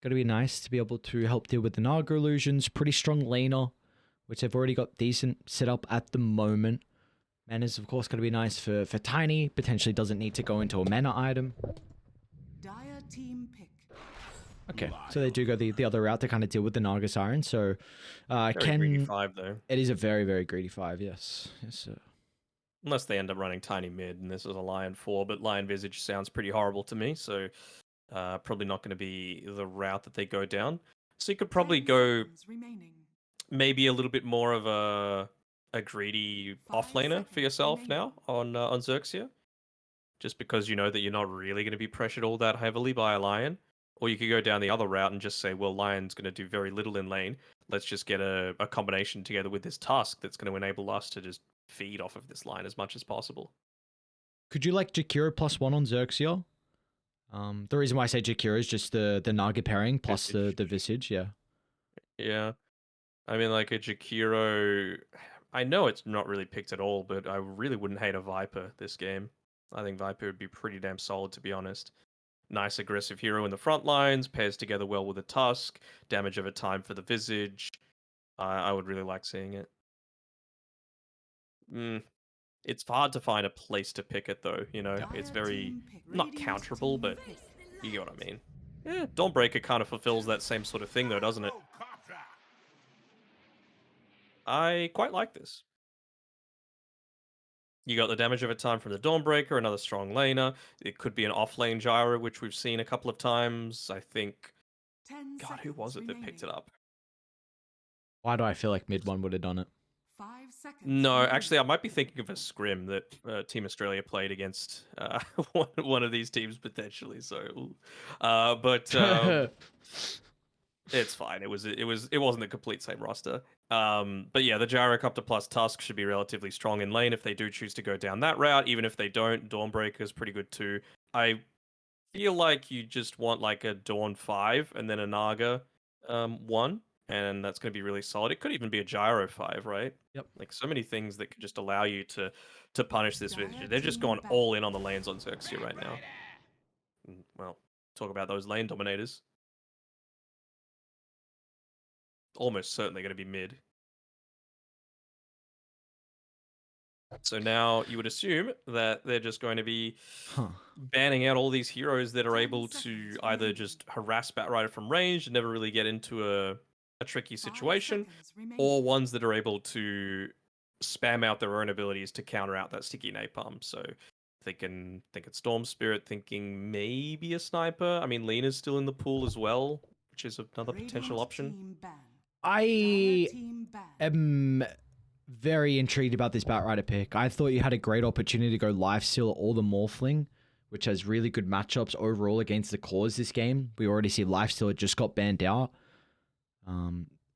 Gotta be nice to be able to help deal with the Naga illusions. Pretty strong laner, which they've already got decent setup at the moment. Mana's, of course, gotta be nice for Tiny. Potentially doesn't need to go into a mana item. Dire team pick. Okay, so they do go the other route to kind of deal with the Naga Siren. So, Very greedy 5 though. It is a very, very greedy 5, yes. Yes, sir. Unless they end up running Tiny mid, and this is a Lion 4, but Lion Visage sounds pretty horrible to me, so probably not going to be the route that they go down. So you could probably 10 go seconds remaining. maybe a little bit more of a greedy 5 offlaner for seconds yourself remaining. now on XERXIA, just because you know that you're not really going to be pressured all that heavily by a Lion. Or you could go down the other route and just say, well, Lion's going to do very little in lane. Let's just get a combination together with this Tusk that's going to enable us to just feed off of this line as much as possible. Could you like Jakiro +1 on Xerxia? The reason why I say Jakiro is just the Naga pairing plus Visage. the Visage, yeah. Yeah. I mean, like a Jakiro, I know it's not really picked at all, but I really wouldn't hate a Viper this game. I think Viper would be pretty damn solid, to be honest. Nice aggressive hero in the front lines, pairs together well with a Tusk, damage over time for the Visage. I would really like seeing it. It's hard to find a place to pick it, though, you know? It's Dire very, team pick. not Radiant counterable, team but pick. you get what I mean. Yeah, Dawnbreaker kind of fulfills that same sort of thing, though, doesn't it? I quite like this. You got the damage over time from the Dawnbreaker, another strong laner. It could be an off-lane gyro, which we've seen a couple of times. I think... 10 God, who was it that picked it remaining. up? Why do I feel like mid one would have done it? 5 seconds. No, remaining. actually, I might be thinking of a scrim that Team Australia played against one of these teams potentially. So, but it's fine. It wasn't the complete same roster. But yeah, the Gyrocopter plus Tusk should be relatively strong in lane if they do choose to go down that route. Even if they don't, Dawnbreaker is pretty good too. I feel like you just want like a Dawn 5 and then a Naga 1, and that's going to be really solid. It could even be a Gyro 5, right? Yep. Like so many things that could just allow you to punish this Dire vision. They're just team going back. all in on the lanes on Xerxia right now. Well, talk about those lane dominators. Almost certainly going to be mid. So now you would assume that they're just going to be banning out all these heroes that are 10 able to seconds either remaining. just harass Batrider from range and never really get into a tricky 5 situation, seconds remaining. or ones that are able to spam out their own abilities to counter out that sticky napalm. So thinking Storm Spirit, thinking maybe a sniper. I mean, Lena's still in the pool as well, which is another potential Radiant option. team ban. I Dire team ban. am very intrigued about this Batrider pick. I thought you had a great opportunity to go lifesteal or the Morphling, which has really good matchups overall against the cores this game. We already see lifesteal just got banned out.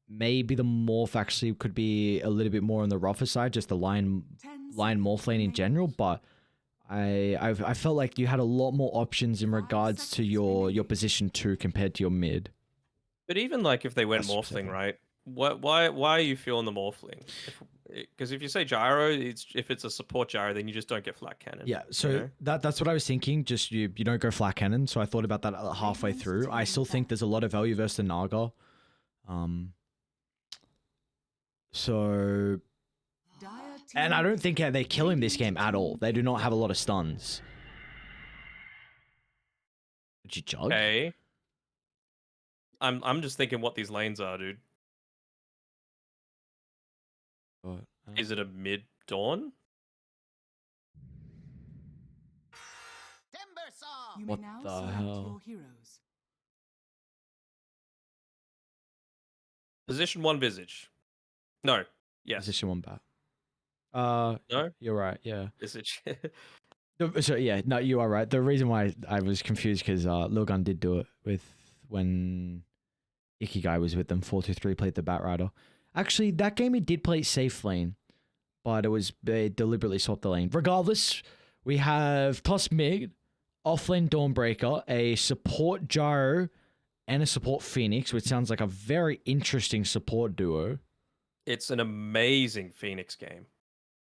Maybe the Morph actually could be a little bit more on the rougher side, just the line 10 Morph lane in remaining. general, but I felt like you had a lot more options in 5 regards to seconds your remaining. position 2 compared to your mid. But even like if they went That's Morphling, specific. right? Why are you feeling the Morphling? Because if you say gyro, if it's a support gyro, then you just don't get flat cannon. Yeah, so you know? that's what I was thinking. Just you don't go flat cannon. So I thought about that halfway Radiant through. I team still think ban. there's a lot of value versus the Naga. So Dire and I team don't think they kill him this game at all. team They do not pick. have a lot of stuns. Did you jug? Okay. I'm just thinking what these lanes are, dude. But, Is it a mid dawn? You may What now the select hell? your heroes. Position 1 Visage. No. Yes. Position 1 bat. No? You're right. Yeah. Visage. So yeah, no, you are right. The reason why I was confused because Lilgun did do it with when Ikigai was with them. 4-2-3 played the Batrider. Actually, that game he did play safe lane, but they deliberately swapped the lane. Regardless, we have Toss Mid, offlane Dawnbreaker, a support Gyro, and a support Phoenix, which sounds like a very interesting support duo. It's an amazing Phoenix game.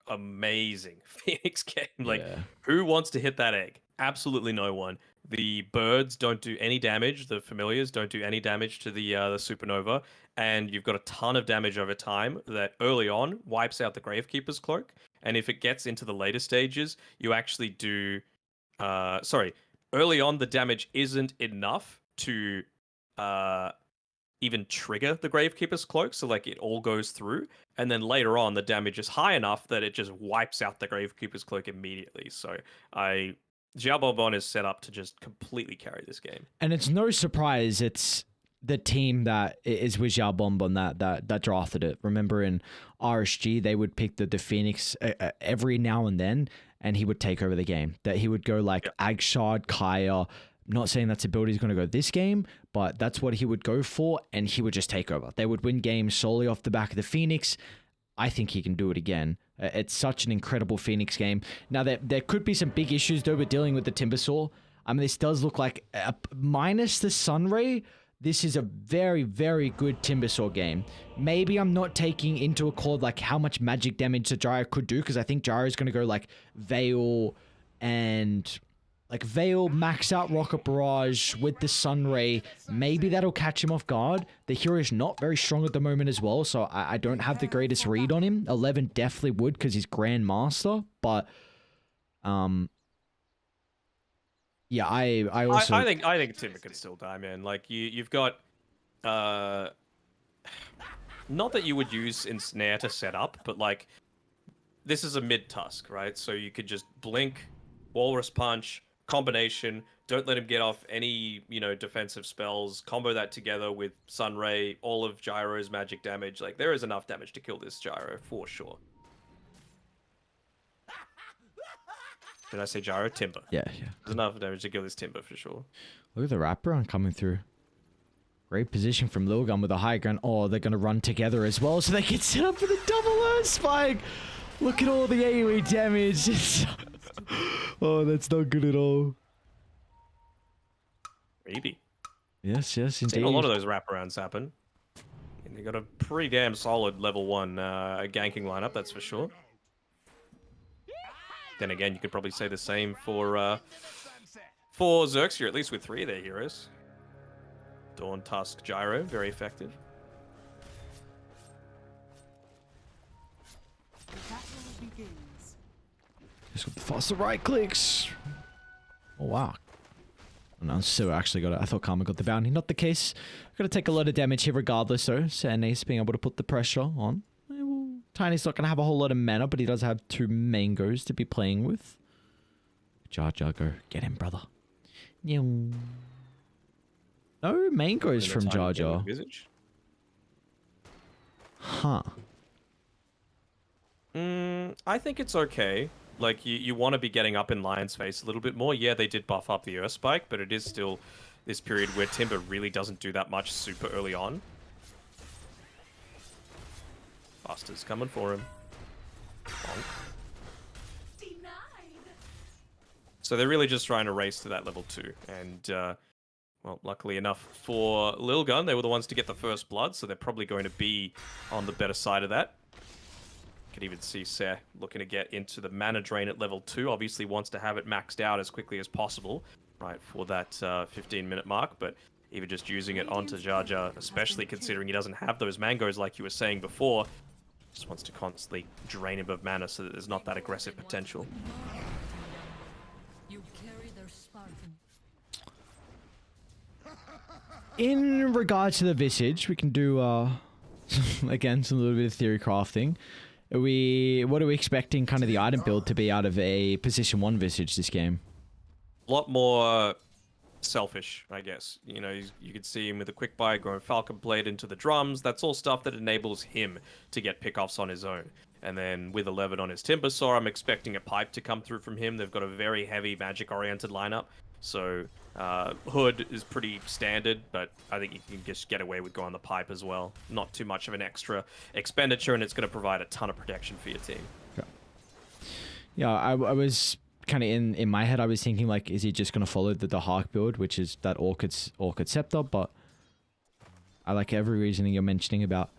Amazing Phoenix game. Like, Yeah. who wants to hit that egg? Absolutely no one. The birds don't do any damage. The familiars don't do any damage to the supernova, and you've got a ton of damage over time that early on wipes out the Gravekeeper's cloak. And if it gets into the later stages, you actually do. Sorry, early on the damage isn't enough to even trigger the Gravekeeper's cloak, so like it all goes through, and then later on the damage is high enough that it just wipes out the Gravekeeper's cloak immediately. So Xiao Bonbon is set up to just completely carry this game. And it's no surprise it's the team that is with Xiao Bonbon that drafted it. Remember in RSG, they would pick the Phoenix every now and then, and he would take over the game. That he would go like Agshard, Kaya. Not saying that's a build he's going to go this game, but that's what he would go for, and he would just take over. They would win games solely off the back of the Phoenix. I think he can do it again. It's such an incredible Phoenix game. Now, there could be some big issues, though, with dealing with the Timbersaw. I mean, this does look like, minus the Sunray, this is a very, very good Timbersaw game. Maybe I'm not taking into account like how much magic damage the Gyro could do, because I think Gyro is going to go like Veil and... like Veil, max out Rocket Barrage with the Sunray. Maybe that'll catch him off guard. The hero is not very strong at the moment as well, so I don't have the greatest read on him. 11 definitely would because he's Grandmaster, but yeah, I also I think Timber can still die, man. Like you've got not that you would use Ensnare to set up, but like this is a mid Tusk, right? So you could just blink, Walrus Punch, combination, don't let him get off any, defensive spells, combo that together with Sunray, all of Gyro's magic damage. Like, there is enough damage to kill this Gyro, for sure. Did I say Gyro? Timber. yeah. There's enough damage to kill this Timber, for sure. Look at the wraparound coming through. Great position from Lilgun with a high ground. Oh, they're going to run together as well, so they can set up for the double O spike. Look at all the AoE damage. Oh, that's not good at all. Maybe. Yes, indeed. Seen a lot of those wraparounds happen. And they got a pretty damn solid level 1 ganking lineup, that's for sure. Then again, you could probably say the same for XERXIA, at least with 3 of their heroes. Dawn, Tusk, Gyro, very effective. Battle begins. Just got the faster right clicks. Oh, wow. Oh, no, so actually got it. I thought Karma got the bounty. Not the case. Got to take a lot of damage here regardless, though. Sandnace being able to put the pressure on. Well, Tiny's not going to have a whole lot of mana, but he does have 2 mangoes to be playing with. Jar Jar, go get him, brother. No mangoes from Jar Jar. Huh. I think it's okay. Like, you want to be getting up in Lion's face a little bit more. Yeah, they did buff up the Earth Spike, but it is still this period where Timber really doesn't do that much super early on. Buster's coming for him. Bonk. So they're really just trying to race to that level 2. And, well, luckily enough for Lilgun, they were the ones to get the first blood, so they're probably going to be on the better side of that. Could even see Seh looking to get into the mana drain at level 2. Obviously wants to have it maxed out as quickly as possible, right, for that 15-minute mark. But even just using it onto Jar Jar, especially considering he doesn't have those mangoes like you were saying before, just wants to constantly drain him of mana so that there's not that aggressive potential. You carry their Spartan. In regards to the Visage, we can do, again, some little bit of theory crafting. What are we expecting kind of the item build to be out of a position 1 Visage this game? A lot more selfish, I guess. You could see him with a quick buy going Falcon Blade into the drums. That's all stuff that enables him to get pickoffs on his own. And then with 11 on his Timbersaw, I'm expecting a pipe to come through from him. They've got a very heavy magic-oriented lineup. So Hood is pretty standard, but I think you can just get away with going the pipe as well. Not too much of an extra expenditure, and it's going to provide a ton of protection for your team. Yeah, I was kind of in my head, I was thinking, like, is he just going to follow the Hark build, which is that Orchid Scepter, but I like every reasoning you're mentioning about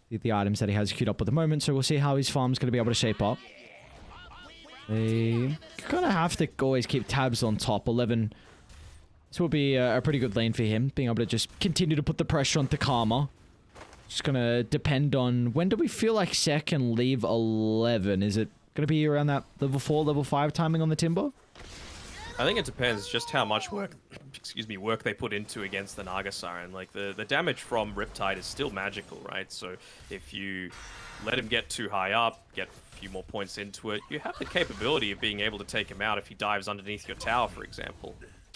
the items that he has queued up at the moment, so we'll see how his farm's going to be able to shape up. They kind of have to always keep tabs on top. 11 This will be a pretty good lane for him, being able to just continue to put the pressure on Takama. Just gonna depend on when do we feel like Sek can leave 11? Is it gonna be around that level 4, level 5 timing on the Timber? I think it depends just how much work, work they put into against the Naga Siren. Like the damage from Riptide is still magical, right? So if you let him get too high up, get a few more points into it, you have the capability of being able to take him out if he dives underneath your tower, for example.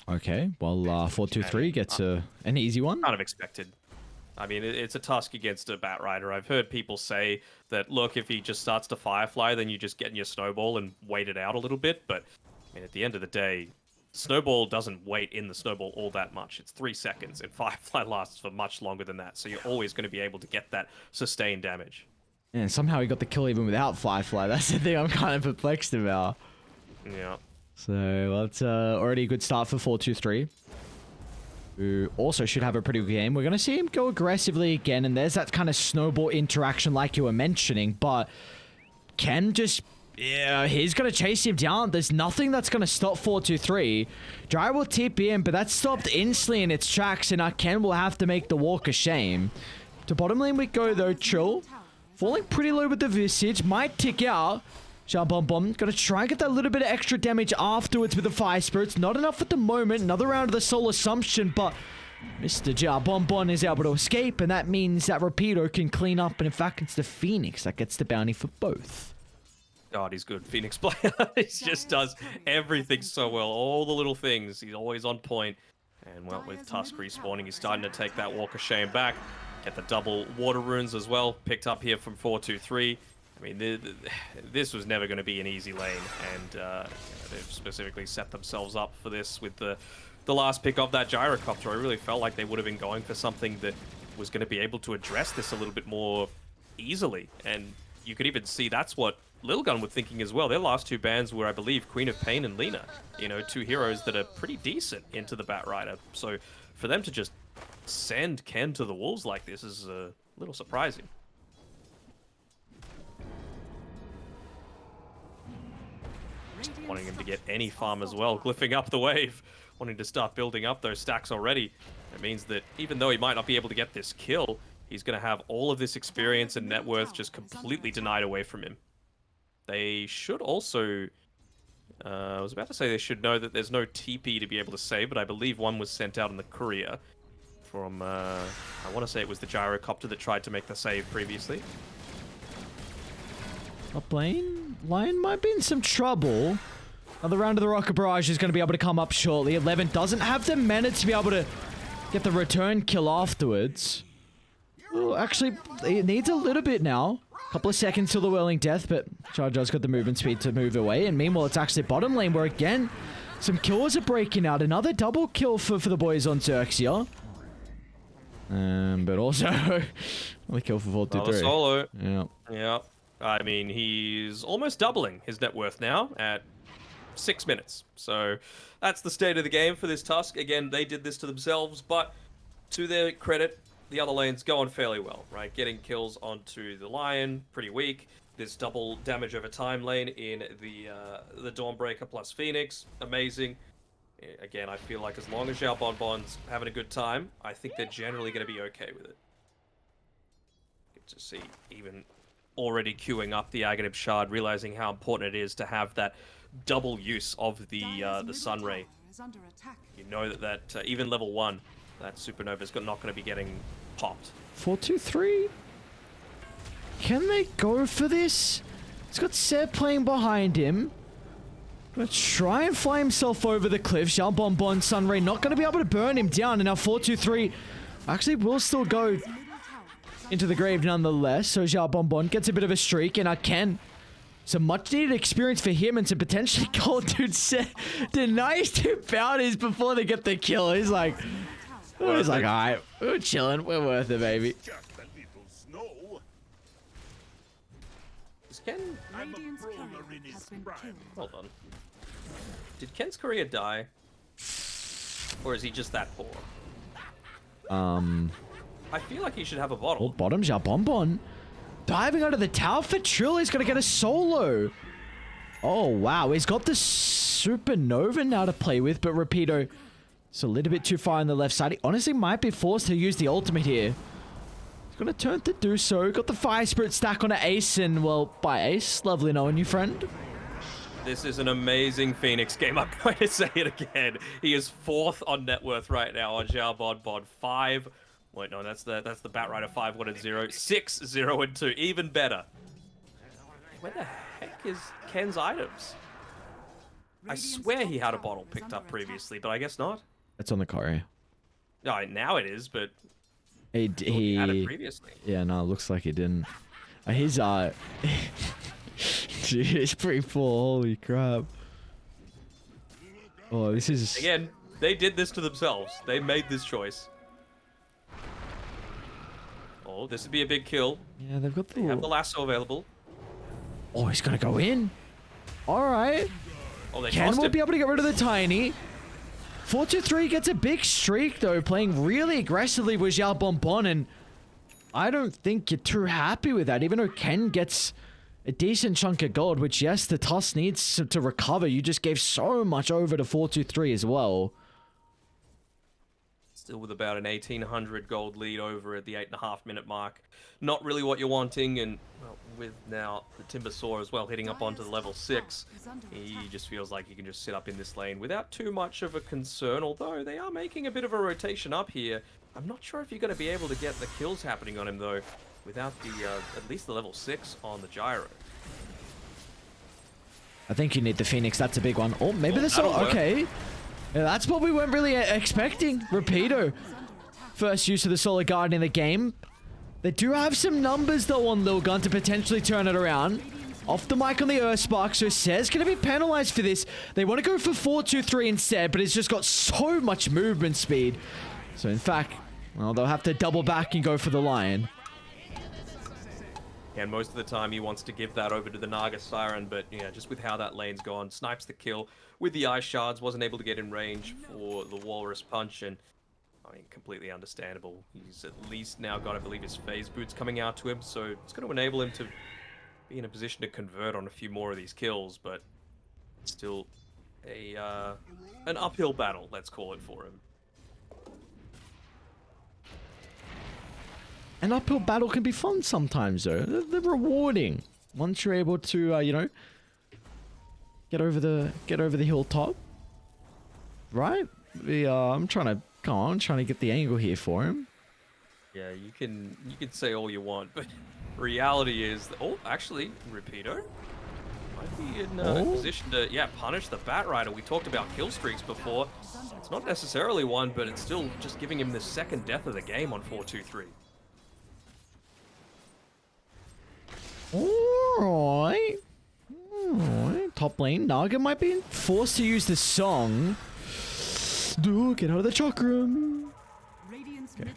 Okay, well, 4-2-3 gets an easy one. Kind of expected. I mean, it's a Tusk against a Bat Rider. I've heard people say that, look, if he just starts to Firefly, then you just get in your Snowball and wait it out a little bit. But, I mean, at the end of the day, Snowball doesn't wait in the Snowball all that much. It's 3 seconds, and Firefly lasts for much longer than that. So you're always going to be able to get that sustained damage. And somehow he got the kill even without Firefly. That's the thing I'm kind of perplexed about. Yeah. So that's already a good start for 4-2-3. Who also should have a pretty good game. We're going to see him go aggressively again, and there's that kind of snowball interaction like you were mentioning, but Ken just... Yeah, he's going to chase him down. There's nothing that's going to stop 4-2-3. Dry will TP in, but that's stopped instantly in its tracks, and now Ken will have to make the walk a shame. To bottom lane we go, though. Chill. Falling pretty low with the Visage. Might tick out. Xiaobonbon gonna try and get that little bit of extra damage afterwards with the Fire Spirits. Not enough at the moment. Another round of the Soul Assumption, but Mr. Xiaobonbon is able to escape, and that means that Rapido can clean up, and in fact, it's the Phoenix that gets the bounty for both. God, he's good. Phoenix player. He just does everything so well. All the little things. He's always on point. And, well, with Tusk respawning, he's starting to take that Walk of Shame back. Get the double water runes as well. Picked up here from 4-2-3. I mean, this was never going to be an easy lane, and they've specifically set themselves up for this with the last pick of that Gyrocopter. I really felt like they would have been going for something that was going to be able to address this a little bit more easily, and you could even see that's what Lilgun were thinking as well. Their last 2 bans were, I believe, Queen of Pain and Lina. You know, 2 heroes that are pretty decent into the Bat Rider. So for them to just send Ken to the wolves like this is a little surprising. Wanting him to get any farm as well, glyphing up the wave, wanting to start building up those stacks already. It means that even though he might not be able to get this kill, he's going to have all of this experience and net worth just completely denied away from him. They should also... I was about to say they should know that there's no TP to be able to save, but I believe one was sent out in the courier from... I want to say it was the Gyrocopter that tried to make the save previously. Top lane? Lion might be in some trouble. Another round of the Rocket Barrage is going to be able to come up shortly. 11 doesn't have the mana to be able to get the return kill afterwards. Ooh, actually, it needs a little bit now. Couple of seconds till the Whirling Death, but Charger's got the movement speed to move away. And meanwhile, it's actually bottom lane where, again, some kills are breaking out. Another double kill for the boys on XERXIA. But also, only kill for 4-2-3. Another solo. Yeah. Yeah. I mean, he's almost doubling his net worth now at 6 minutes. So that's the state of the game for this Tusk. Again, they did this to themselves, but to their credit, the other lane's going fairly well, right? Getting kills onto the Lion, pretty weak. This double damage over time lane in the Dawnbreaker plus Phoenix, amazing. Again, I feel like as long as Xiaobonbon's having a good time, I think they're generally going to be okay with it. Good to see, even already queuing up the Aghanim Shard, realizing how important it is to have that double use of the Sunray. You know that even level 1, that Supernova's not going to be getting popped. 4-2-3? Can they go for this? He's got Seb playing behind him. Gonna try and fly himself over the cliff. Xiaobonbon, Sunray not going to be able to burn him down. And now 4-2-3 actually will still go into the grave nonetheless. So Xiaobonbon gets a bit of a streak, and Ken, some much needed experience for him and some potentially gold. Dude denies 2 bounties before they get the kill. He's like, alright, we're chilling, we're worth it, baby. Is Ken... Radiant's courier has been killed. Hold on. Did Ken's courier die? Or is he just that poor? I feel like he should have a Oh, bottle. bottom Xiaobonbon diving out of the tower for Trill. He's gonna get a solo. Oh wow, he's got the Supernova now to play with, but Rapido So a little bit too far on the left side. He honestly might be forced to use the ultimate here. He's going to turn to do so. Got the Fire Spirit stack on an Ace, and well, by Ace, lovely knowing you, friend. This is an amazing Phoenix game. I'm going to say it again. He is 4th on net worth right now on Xiao Bod 5. Wait, no, that's the Batrider 5, 1 and 0. 6, 0 and 2. Even better. Where the heck is Ken's items? I swear he had a bottle picked up previously, but I guess not. It's on the car. No, now it is, but He had it previously. Yeah, no, it looks like he didn't. His Dude, it's pretty full. Holy crap. Oh, this is... Again, they did this to themselves. They made this choice. Oh, this would be a big kill. Yeah, they've got the... They have the lasso available. Oh, he's gonna go in. All right. Oh, they Ken tossed will him. be able to get rid of the Tiny. 4-2-3 gets a big streak, though, playing really aggressively with Xiao Bonbon, and I don't think you're too happy with that, even though Ken gets a decent chunk of gold, which, yes, the Tusk needs to recover. You just gave so much over to 4-2-3 as well. Still with about an 1,800 gold lead over at the 8.5-minute mark. Not really what you're wanting, and well, with now the Timber Saw as well hitting up onto the level 6, he just feels like he can just sit up in this lane without too much of a concern, although they are making a bit of a rotation up here. I'm not sure if you're going to be able to get the kills happening on him, though, without the at least the level 6 on the gyro. I think you need the Phoenix. That's a big one. Oh, maybe this... Okay. Yeah, that's what we weren't really expecting. Rapido. First use of the Solar Guard in the game. They do have some numbers, though, on Lilgun to potentially turn it around. Off the mic on the Earthspark, so Sez going to be penalized for this. They want to go for 4-2-3 instead, but it's just got so much movement speed. So, in fact, well, they'll have to double back and go for the Lion. And most of the time he wants to give that over to the Naga Siren, but yeah, just with how that lane's gone, snipes the kill with the Ice Shards, wasn't able to get in range for the Walrus Punch, and I mean, completely understandable. He's at least now got, I believe, his phase boots coming out to him, so it's going to enable him to be in a position to convert on a few more of these kills, but still an uphill battle, let's call it, for him. An uphill battle can be fun sometimes, though. They're rewarding once you're able to, you know, get over the hilltop. Right? I'm trying to get the angle here for him. Yeah, you can say all you want, but reality is that, oh, actually, Rapido might be in a position to punish the Batrider. We talked about kill streaks before. It's not necessarily one, but it's still just giving him the second death of the game on 4-2-3. Alright. Top lane. Naga might be forced to use the song. Dude, get out of the chakra. Okay.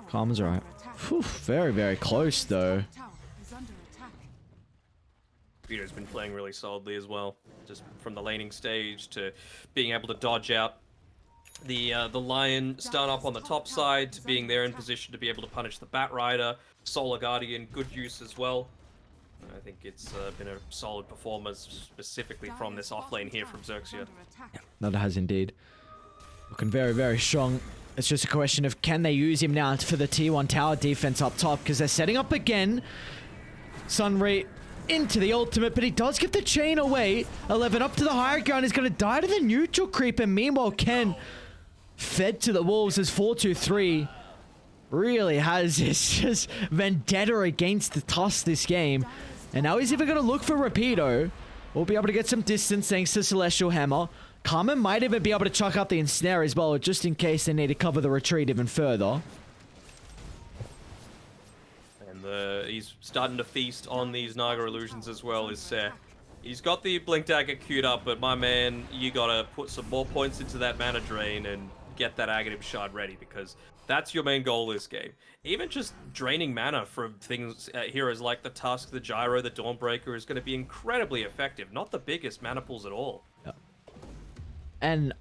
Calm's right. Whew, very, very close, though. Peter's been playing really solidly as well. Just from the laning stage to being able to dodge out the Lion, start up on the top side, to being there in position to be able to punish the Batrider. Solar Guardian, good use as well. I think it's been a solid performance, specifically from this offlane here from XERXIA. Yeah, that has indeed. Looking very, very strong. It's just a question of can they use him now for the T1 tower defense up top, because they're setting up again. Sunray into the ultimate, but he does get the chain away. 11 up to the higher ground. He's going to die to the neutral creep, and meanwhile Ken fed to the wolves as 4-2-3 really has his just vendetta against the Tusk this game. And now he's even going to look for Rapido. We'll be able to get some distance thanks to Celestial Hammer. Carmen might even be able to chuck up the ensnare as well, just in case they need to cover the retreat even further. And he's starting to feast on these Naga illusions as well, is Seth. He's got the Blink Dagger queued up, but my man, you gotta put some more points into that mana drain and get that Aghanim Shard ready, because that's your main goal this game. Even just draining mana from things, heroes like the Tusk, the Gyro, the Dawnbreaker is going to be incredibly effective. Not the biggest mana pools at all. Yeah. And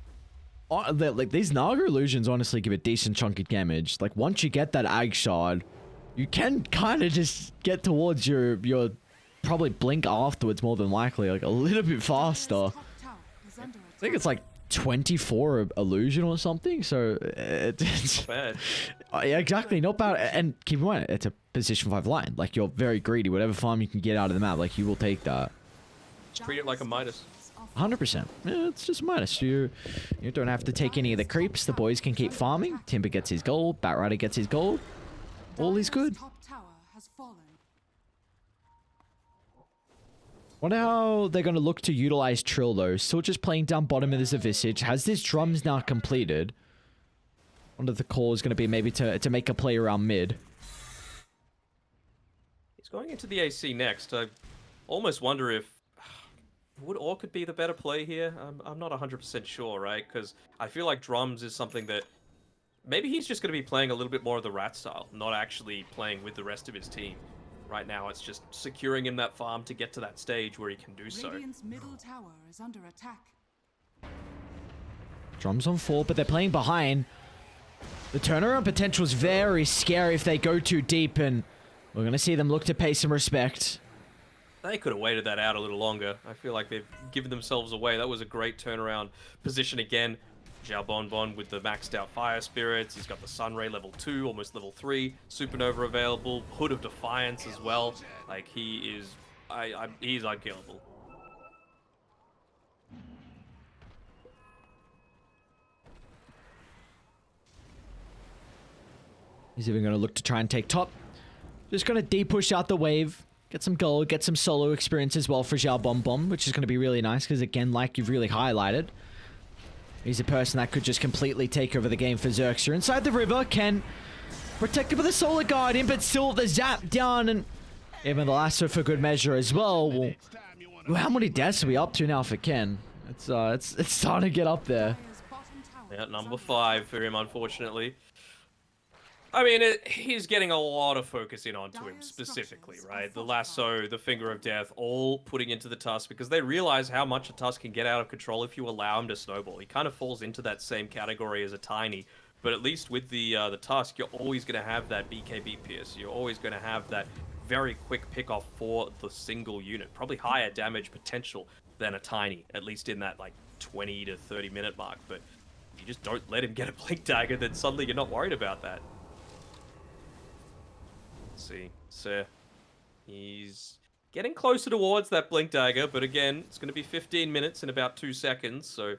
like these Naga illusions honestly give a decent chunk of damage. Like once you get that Ag Shard, you can kind of just get towards your probably blink afterwards more than likely, like a little bit faster. I think it's like 24 illusion or something. So it's Not bad. yeah, exactly, not bad. And keep in mind, it's a position 5 line. Like, you're very greedy. Whatever farm you can get out of the map, like, you will take that. Just treat it like a Midas. 100%. Yeah, it's just minus. You don't have to take any of the creeps. The boys can keep farming. Timber gets his gold. Batrider gets his gold. All is good. Top tower has fallen. Wonder how they're going to look to utilize Trill, though. Still just playing down bottom of this Visage. Has this drums now completed? Wonder if the call is going to be maybe to make a play around mid. He's going into the AC next. I almost wonder if would Orchid be the better play here? I'm not 100% sure, right? Because I feel like drums is something that maybe he's just going to be playing a little bit more of the rat style, not actually playing with the rest of his team. Right now, it's just securing him that farm to get to that stage where he can do so. Radiant's middle tower is under attack. Drums on 4, but they're playing behind. The turnaround potential is very scary if they go too deep, and we're going to see them look to pay some respect. They could have waited that out a little longer. I feel like they've given themselves away. That was a great turnaround position again. Xiao Bonbon with the maxed out Fire Spirits. He's got the Sunray level 2, almost level 3. Supernova available. Hood of Defiance as well. Like, he is... he's unkillable. He's even going to look to try and take top. Just going to de-push out the wave. Get some gold, get some solo experience as well for Xiao Bonbon, which is going to be really nice because, again, like you've really highlighted, he's a person that could just completely take over the game for XERXIA. Inside the river, Ken protected with a Solar Guardian, but still the zap down, and even the lasso for good measure as well. Well, how many deaths are we up to now for Ken? It's starting to get up there. Dire's bottom tower Yeah, is number under 5 for him, unfortunately. I mean, he's getting a lot of focus in onto him specifically, right? The lasso, the finger of death, all putting into the Tusk because they realize how much a Tusk can get out of control if you allow him to snowball. He kind of falls into that same category as a Tiny, but at least with the Tusk, you're always going to have that BKB pierce. You're always going to have that very quick pickoff for the single unit. Probably higher damage potential than a Tiny, at least in that like 20 to 30 minute mark. But you just don't let him get a Blink Dagger, then suddenly you're not worried about that. See, so he's getting closer towards that Blink Dagger, but again, it's going to be 15 minutes in about 2 seconds, so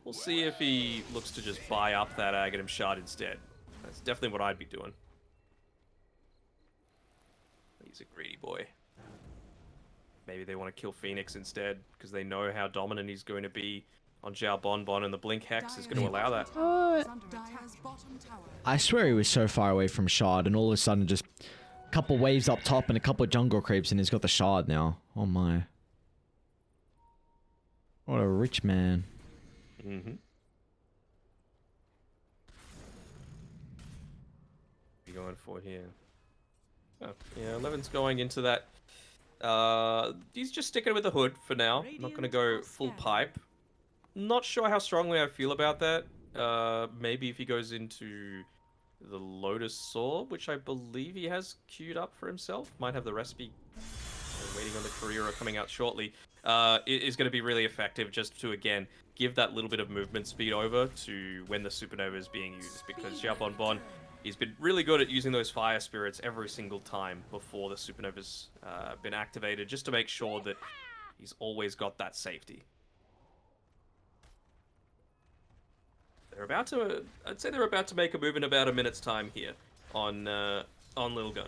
we'll see if he looks to just buy up that Aghanim Shard instead. That's definitely what I'd be doing. He's a greedy boy. Maybe they want to kill Phoenix instead, because they know how dominant he's going to be on Xiao Bonbon, and the Blink Hex is going to allow that. is under Dire's bottom tower. I swear he was so far away from Shard, and all of a sudden just a couple waves up top and a couple jungle creeps, and he's got the Shard now. Oh my. What a rich man. Mm-hmm. What are you going for here? Oh, yeah, 11's going into that. He's just sticking with the hood for now. Not going to go full pipe. Not sure how strongly I feel about that. Maybe if he goes into the Lotus Sword, which I believe he has queued up for himself. Might have the recipe waiting on the Carrera coming out shortly. It is going to be really effective just to, again, give that little bit of movement speed over to when the Supernova is being used. Because Xiao Bonbon, he's been really good at using those Fire Spirits every single time before the Supernova's been activated, just to make sure that he's always got that safety. They're about to, I'd say they're about to make a move in about a minute's time here on Lilgun.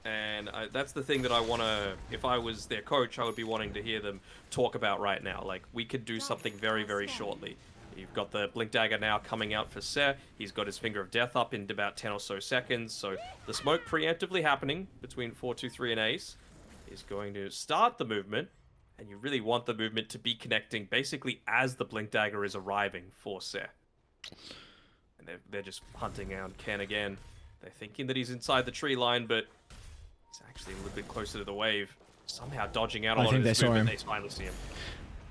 And that's the thing that I want to, if I was their coach, I would be wanting to hear them talk about right now. Like, we could do something very, very shortly. You've got the Blink Dagger now coming out for Ser. He's got his Finger of Death up in about 10 or so seconds. So the smoke preemptively happening between 4-2-3 and Ace is going to start the movement. And you really want the movement to be connecting basically as the Blink Dagger is arriving for Ser. And they're just hunting out Ken again. They're thinking that he's inside the tree line, but he's actually a little bit closer to the wave. Somehow dodging out a lot of his movement. They finally see him.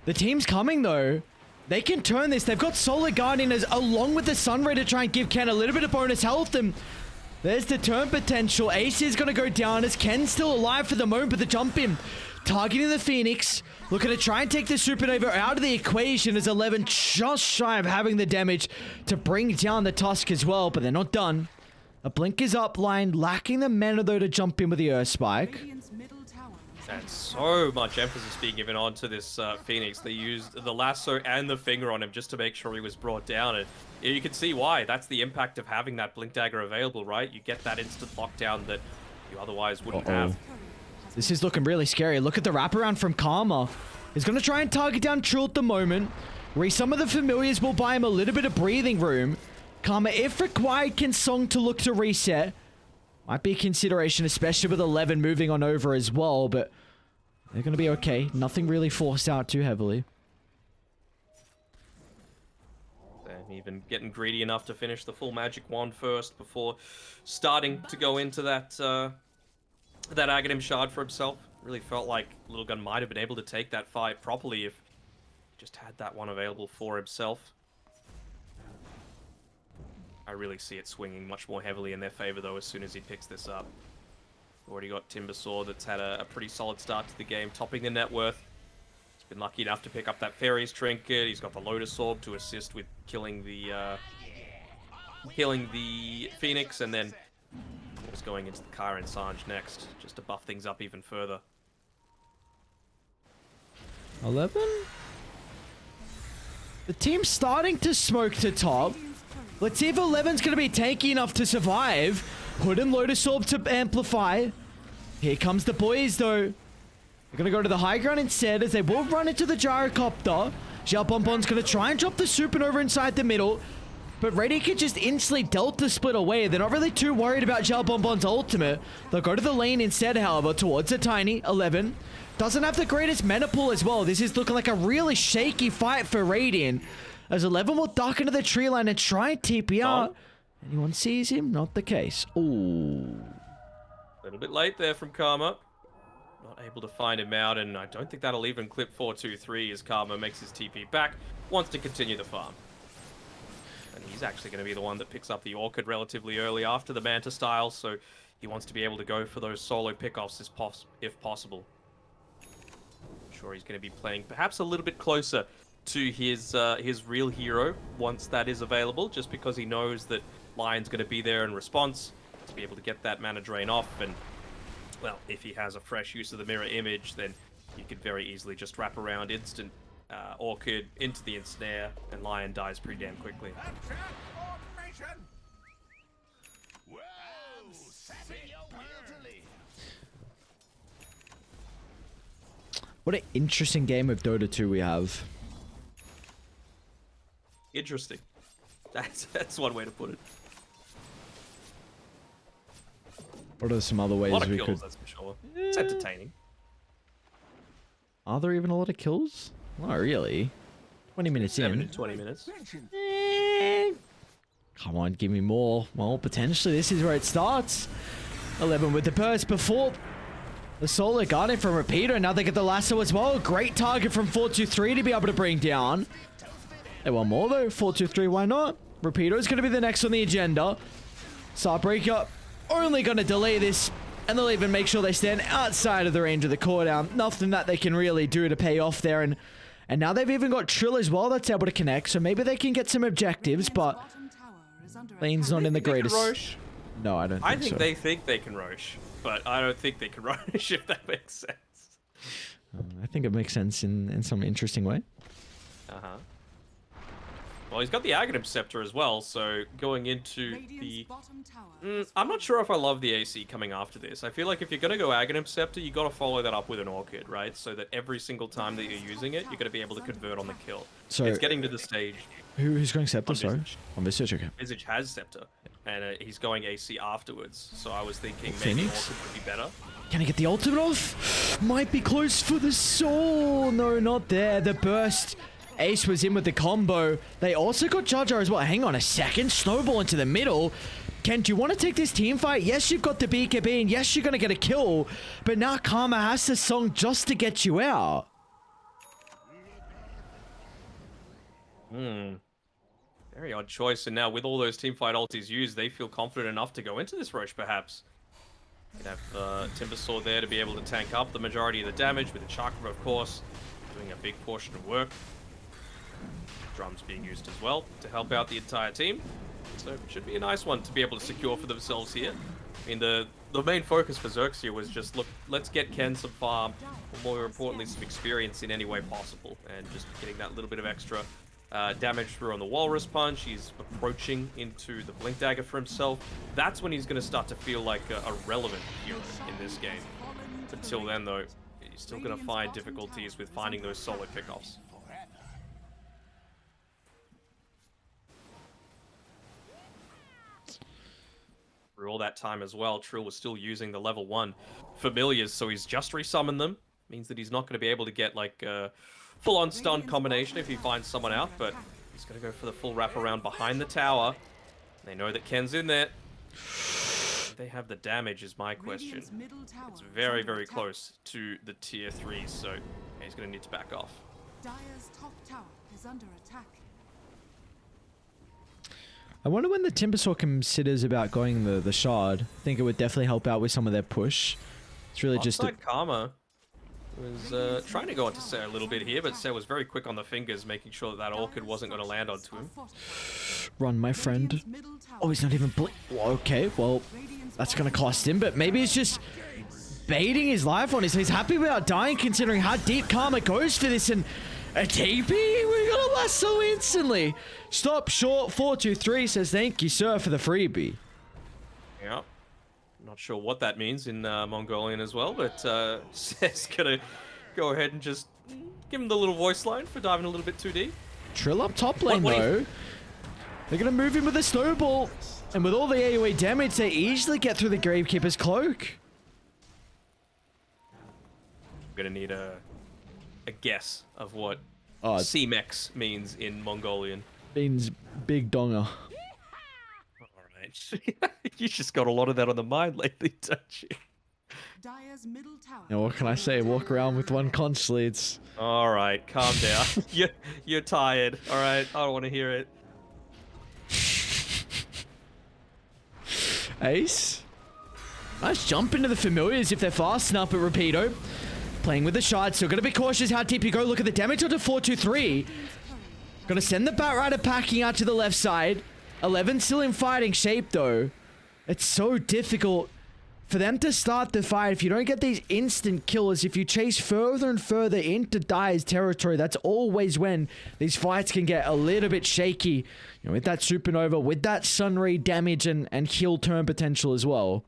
The team's coming though. They can turn this. They've got Solar Guardian along with the Sunray to try and give Ken a little bit of bonus health. And there's the turn potential. Ace is going to go down as Ken's still alive for the moment, but the jump in. Targeting the Phoenix. Looking to try and take the Supernova out of the equation as 11 just shy of having the damage to bring down the Tusk as well, but they're not done. A Blink is upline, lacking the mana though to jump in with the Earth Spike. Radiant's middle tower is And so much emphasis being given onto this Phoenix. They used the lasso and the finger on him just to make sure he was brought down. And you can see why. That's the impact of having that Blink Dagger available, right? You get that instant lockdown that you otherwise wouldn't have. This is looking really scary. Look at the wraparound from Karma. He's going to try and target down True at the moment. Some of the familiars will buy him a little bit of breathing room. Karma, if required, can Song to look to reset. Might be a consideration, especially with 11 moving on over as well, but they're going to be okay. Nothing really forced out too heavily. And even getting greedy enough to finish the full magic wand first before starting to go into that that Aghanim shard for himself. Really felt like Lilgun might have been able to take that fight properly if he just had that one available for himself. I really see it swinging much more heavily in their favor though as soon as he picks this up. Already got Timbersaw that's had a pretty solid start to the game, topping the net worth. He's been lucky enough to pick up that Fairy's Trinket. He's got the Lotus Orb to assist with killing the Phoenix, and then was going into the Kyra and Sange next, just to buff things up even further. 11? The team's starting to smoke to top. Let's see if 11's going to be tanky enough to survive. Put in Lotus Orb to amplify. Here comes the boys, though. They're going to go to the high ground instead, as they will run into the Gyrocopter. Xiaobonbon's going to try and drop the Supernova inside the middle. But Radiant can just instantly Delta split away. They're not really too worried about Xiaobonbon's ultimate. They'll go to the lane instead, however, towards a Tiny. 11 doesn't have the greatest mana pool as well. This is looking like a really shaky fight for Radiant, as 11 will duck into the tree line and try and TP out. Anyone sees him? Not the case. Ooh. A little bit late there from Karma. Not able to find him out, and I don't think that'll even clip 4-2-3 as Karma makes his TP back. Wants to continue the farm. And he's actually going to be the one that picks up the Orchid relatively early after the Manta style, so he wants to be able to go for those solo pickoffs if possible. I'm sure he's going to be playing perhaps a little bit closer to his real hero once that is available, just because he knows that Lion's going to be there in response to be able to get that mana drain off. And well, if he has a fresh use of the mirror image, then you could very easily just wrap around instant Orchid into the ensnare, and Lion dies pretty damn quickly. What an interesting game of Dota 2 we have. Interesting. That's one way to put it. What are some other ways A lot of we kills, could... that's for sure. It's entertaining. Are there even a lot of kills? Not really. 20 minutes 7 in. to 20 minutes. Come on, give me more. Well, potentially this is where it starts. 11 with the burst before the Solar Guardian from Repeater. Now they get the Lasso as well. Great target from 423 to be able to bring down. They want more though. 423, why not? Repeater is going to be the next on the agenda. Starbreaker only going to delay this, and they'll even make sure they stand outside of the range of the cooldown. Nothing that they can really do to pay off there. And now they've even got Trill as well that's able to connect, so maybe they can get some objectives, but lane's not in the greatest. Roche? No, I don't think so. I think they think they can Roche, but I don't think they can Roche, if that makes sense. I think it makes sense in some interesting way. Uh-huh. Well, he's got the Aghanim Scepter as well, so going into the... I'm not sure if I love the AC coming after this. I feel like if you're going to go Aghanim Scepter, you got to follow that up with an Orchid, right? So that every single time that you're using it, you're going to be able to convert on the kill. So it's getting to the stage... Who's going Scepter, on sorry? Visage. On Visage, okay. Visage has Scepter, and he's going AC afterwards, so I was thinking Phoenix? maybe Orchid would be better. Can he get the ultimate off? Might be close for the soul. No, not there. The burst. Ace was in with the combo. They also got Jar Jar as well. Hang on a second. Snowball into the middle. Ken, do you want to take this team fight? Yes, you've got the BKB, and yes, you're going to get a kill. But now Karma has the song just to get you out. Very odd choice, and now with all those teamfight ultis used, they feel confident enough to go into this Roche, perhaps. You have Timbersaw there to be able to tank up the majority of the damage with the Chakra, of course. doing a big portion of work. Drums being used as well to help out the entire team. So it should be a nice one to be able to secure for themselves here. I mean, the main focus for XERXIA was just, look, let's get Ken some farm, or more importantly, some experience in any way possible, and just getting that little bit of extra damage through on the Walrus Punch. He's approaching into the Blink Dagger for himself. That's when he's going to start to feel like a relevant hero in this game. Until then, though, you're still going to find difficulties with finding those solo pickoffs. Through all that time as well, Trill was still using the level 1 familiars, so he's just resummoned them. Means that he's not going to be able to get like a full-on stun combination if he finds someone out, but he's going to go for the full wraparound behind the tower. They know that Ken's in there. They have the damage is my question. It's very, very close to the tier 3s, so he's going to need to back off. Dire's top tower is under attack. I wonder when the Timbersaw considers about going the shard. I think it would definitely help out with some of their push. It's really just like Karma was trying to go onto Ser a little bit here, but Ser was very quick on the fingers, making sure that that Orchid wasn't going to land onto him. Run, my friend. Oh, he's not even okay, well, that's going to cost him, but maybe it's just baiting his life on it. So he's happy without dying, considering how deep Karma goes for this, and a TP? We got a lasso instantly. Stop short 423 says thank you, sir, for the freebie. Yeah. Not sure what that means in Mongolian as well, but Ser's gonna go ahead and just give him the little voice line for diving a little bit too deep. Trill up top lane, though. They're gonna move him with a snowball. And with all the AoE damage, they easily get through the Gravekeeper's cloak. I'm gonna need a guess of what C-Mex means in Mongolian. Means big donger. Alright. You just got a lot of that on the mind lately, don't you? Dire's middle tower. Now, what can I say? Walk around with one constantly. It's... Alright, calm down. You're tired. Alright, I don't want to hear it. Ace. Nice jump into the familiars if they're fast enough, but Rapido playing with the shard. Still got to be cautious how deep you go. Look at the damage onto 423. Gonna send the Batrider packing out to the left side. 11 still in fighting shape though. It's so difficult for them to start the fight if you don't get these instant kills. If you chase further and further into Dire's territory, that's always when these fights can get a little bit shaky. You know, with that Supernova, with that Sunray damage and heal turn potential as well.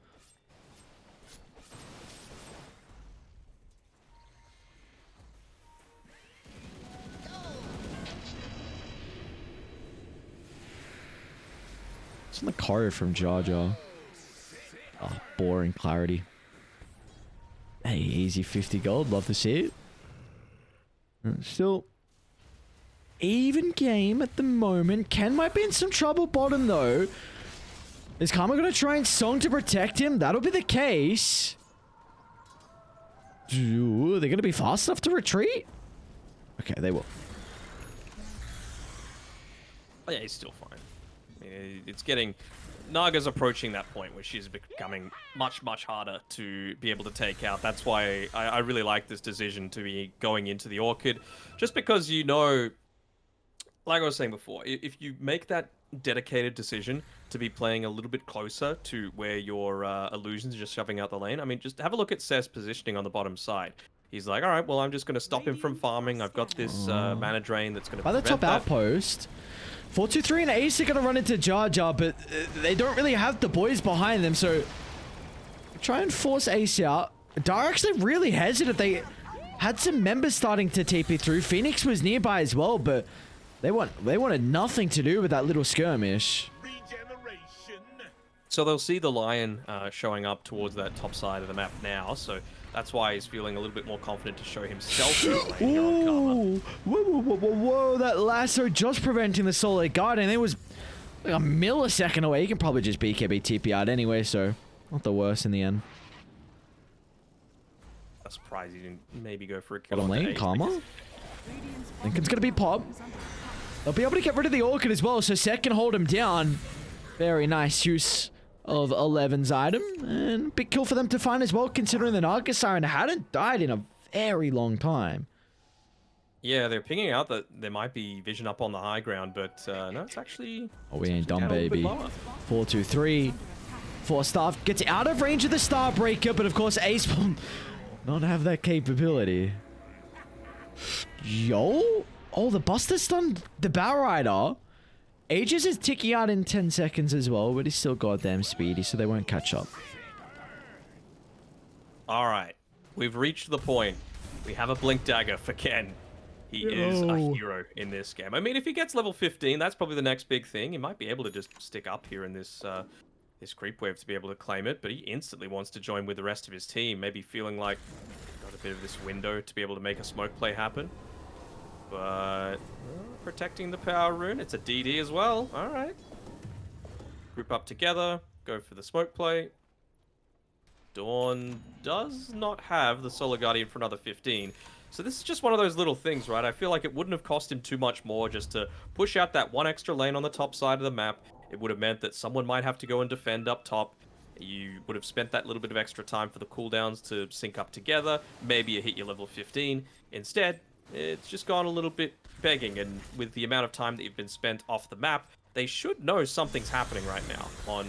It's in the choreo from Jar Jar. Oh, boring clarity. Hey, easy 50 gold. Love to see it. Still even game at the moment. Ken might be in some trouble bottom though. Is Karma going to try and Song to protect him? That'll be the case. Ooh, they're going to be fast enough to retreat? Okay, they will. Oh, yeah, he's still fine. I mean, it's getting... Naga's approaching that point where she's becoming much, much harder to be able to take out. That's why I really like this decision to be going into the Orchid. Just because you know, like I was saying before, if you make that dedicated decision to be playing a little bit closer to where your illusions are just shoving out the lane, I mean, just have a look at Cess positioning on the bottom side. He's like, all right, well, I'm just going to stop him from farming. I've got this mana drain that's going to prevent that. By the top outpost... 423 and Ace are going to run into Jar Jar, but they don't really have the boys behind them, so try and force Ace out. Dar actually really hesitant. They had some members starting to TP through. Phoenix was nearby as well, but they wanted nothing to do with that little skirmish. So they'll see the Lion showing up towards that top side of the map now, so that's why he's feeling a little bit more confident to show himself here on Karma. Whoa, that lasso just preventing the Solar Guard, and it was like a millisecond away. He can probably just BKB TP out anyway, so not the worst in the end. I'm surprised he didn't maybe go for a kill. Bottom lane, Karma. Lincoln's gonna be pop. They'll be able to get rid of the Orchid as well, so Set can hold him down. Very nice use of 11's item, and big kill for them to find as well, considering the Naga Siren hadn't died in a very long time. Yeah, they're pinging out that there might be vision up on the high ground, but no, it's actually. Oh, we ain't done, down a little bit baby. lower. 4-2-3. Force Staff gets out of range of the Starbreaker, but of course Ace will not have that capability. Yo? Oh, the Buster stunned the Bow Rider. Aegis is ticking out in 10 seconds as well, but he's still goddamn speedy, so they won't catch up. All right, we've reached the point. We have a Blink Dagger for Ken. He is a hero in this game. I mean, if he gets level 15, that's probably the next big thing. He might be able to just stick up here in this this creep wave to be able to claim it, but he instantly wants to join with the rest of his team, maybe feeling like got a bit of this window to be able to make a smoke play happen. But protecting the power rune, it's a DD as well. All right. Group up together, go for the smoke play. Dawn does not have the Solar Guardian for another 15. So this is just one of those little things, right? I feel like it wouldn't have cost him too much more just to push out that one extra lane on the top side of the map. It would have meant that someone might have to go and defend up top. You would have spent that little bit of extra time for the cooldowns to sync up together. Maybe you hit your level 15. Instead, it's just gone a little bit begging, and with the amount of time that you've been spent off the map, they should know something's happening right now on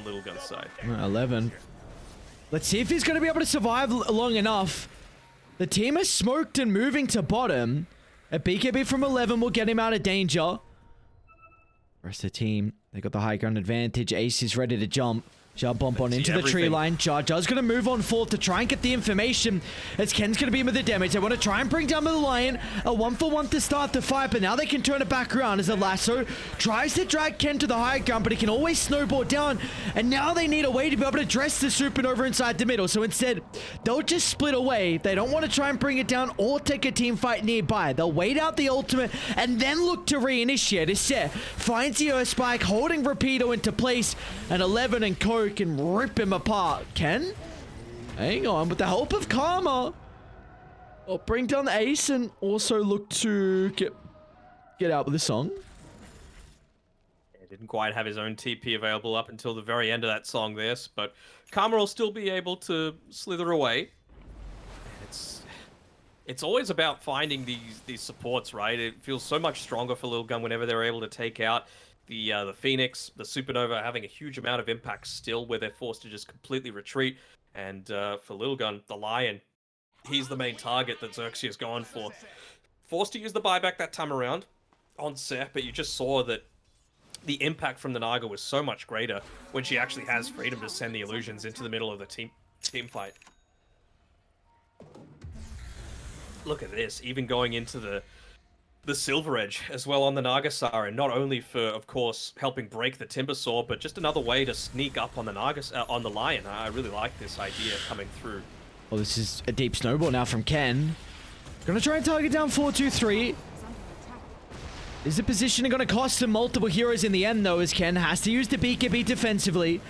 Lilgun's side. 11. Let's see if he's going to be able to survive long enough. The team is smoked and moving to bottom. A BKB from 11 will get him out of danger. Rest of the team, they got the high ground advantage. Ace is ready to jump. Bump on into the tree line. Jar Jar's going to move on forth to try and get the information as Ken's going to be in with the damage. They want to try and bring down the Lion. A 1-for-1 to start the fight, but now they can turn it back around as the lasso tries to drag Ken to the high ground, but he can always snowball down. And now they need a way to be able to dress the supernova inside the middle. So instead, they'll just split away. They don't want to try and bring it down or take a team fight nearby. They'll wait out the ultimate and then look to reinitiate. As Set finds the Earth Spike, holding Rapido into place, and 11 and Co can rip him apart. Ken, hang on, with the help of Karma, I'll bring down the Ace and also look to get out with the song. He didn't quite have his own TP available up until the very end of that song there, but Karma will still be able to slither away. It's always about finding these supports, right? It feels so much stronger for Lilgun whenever they're able to take out the Phoenix, the Supernova having a huge amount of impact still, where they're forced to just completely retreat. And for Lilgun, the Lion, he's the main target that XERXIA's gone for. Forced to use the buyback that time around on Seth, but you just saw that the impact from the Naga was so much greater when she actually has freedom to send the illusions into the middle of the team fight. Look at this, even going into the Silver Edge as well on the Nagasara, not only for, of course, helping break the Timber Saw, but just another way to sneak up on the on the Lion. I really like this idea coming through. Well, this is a deep snowball now from Ken. Gonna try and target down 4-2-3. Is the positioning gonna cost him multiple heroes in the end, though, as Ken has to use the BKB defensively.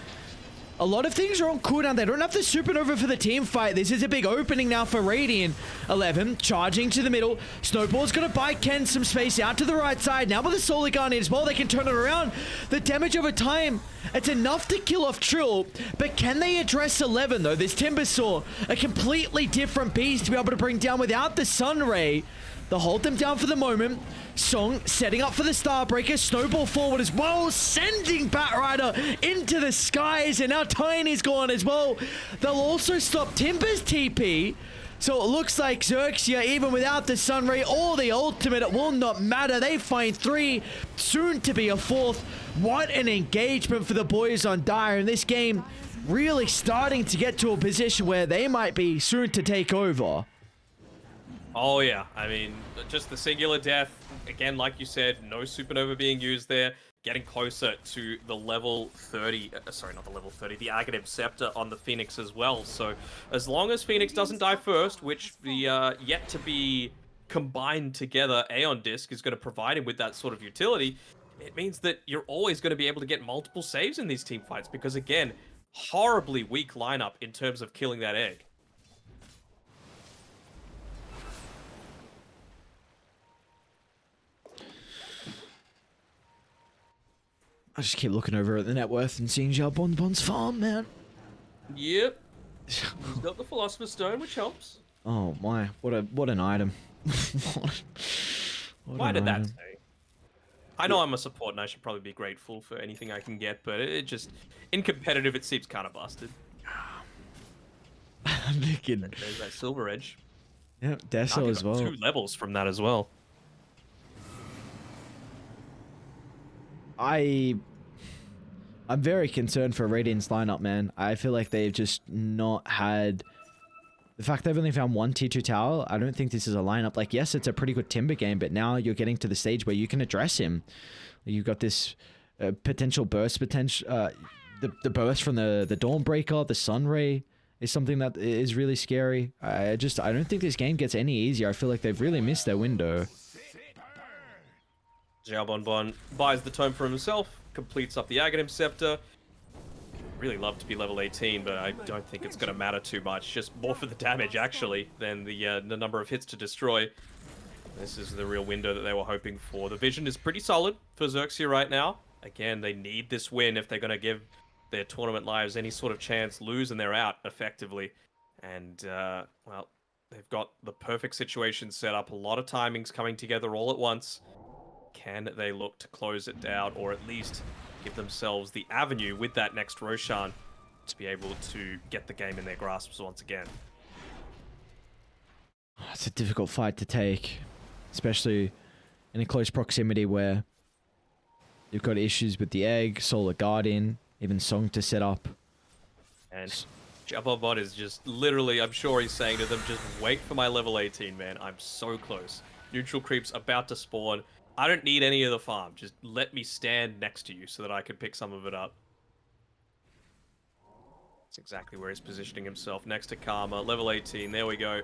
A lot of things are on cooldown. They don't have the supernova for the team fight. This is a big opening now for Radiant. 11 charging to the middle. Snowball's going to buy Ken some space out to the right side. Now with the Solar Guardian as well, they can turn it around. The damage over time, it's enough to kill off Trill. But can they address 11 though? This Timber Saw, a completely different beast to be able to bring down without the Sun Ray. They'll hold them down for the moment. Song setting up for the Starbreaker. Snowball forward as well, sending Batrider into the skies, and now Tiny's gone as well. They'll also stop Timber's TP. So it looks like XERXIA, even without the Sunray or the ultimate, it will not matter. They find 3, soon to be a 4th. What an engagement for the boys on Dire in this game. Really starting to get to a position where they might be soon to take over. Oh yeah, I mean, just the singular death, again, like you said, no supernova being used there, getting closer to the level 30, sorry, not the level 30, the Aghanim Scepter on the Phoenix as well. So as long as Phoenix doesn't die first, which the yet to be combined together Aeon Disc is going to provide him with that sort of utility, it means that you're always going to be able to get multiple saves in these team fights, because again, horribly weak lineup in terms of killing that egg. I just keep looking over at the net worth and seeing Bon's farm, man. Yep. He's got the Philosopher's Stone, which helps. Oh my, what an item. What Why an did that item. say? I know I'm a support and I should probably be grateful for anything I can get, but it just in competitive it seems kind of busted. I'm thinking, There's that silver edge. yeah, Deso Naga as got well. 2 levels from that as well. I'm very concerned for Radiant's lineup, man. I feel like they've just not had the fact they've only found one T2 tower. I don't think this is a lineup. Like, yes, it's a pretty good Timber game, but now you're getting to the stage where you can address him. You've got this potential burst, the burst from the Dawnbreaker, the Sunray is something that is really scary. I don't think this game gets any easier. I feel like they've really missed their window. Xiao Bonbon buys the tome for himself, completes up the Aghanim Scepter. Really love to be level 18, but I don't think it's going to matter too much. Just more for the damage, actually, than the number of hits to destroy. This is the real window that they were hoping for. The vision is pretty solid for XERXIA right now. Again, they need this win if they're going to give their tournament lives any sort of chance. Lose and they're out, effectively. And, well, they've got the perfect situation set up. A lot of timings coming together all at once. Can they look to close it down, or at least give themselves the avenue with that next Roshan to be able to get the game in their grasps once again? It's a difficult fight to take, especially in a close proximity where you've got issues with the egg, Solar Guardian, even Song to set up. And Jabobot is just literally, I'm sure he's saying to them, just wait for my level 18, man. I'm so close. Neutral creep's about to spawn. I don't need any of the farm. Just let me stand next to you so that I can pick some of it up. That's exactly where he's positioning himself, next to Karma. Level 18, there we go.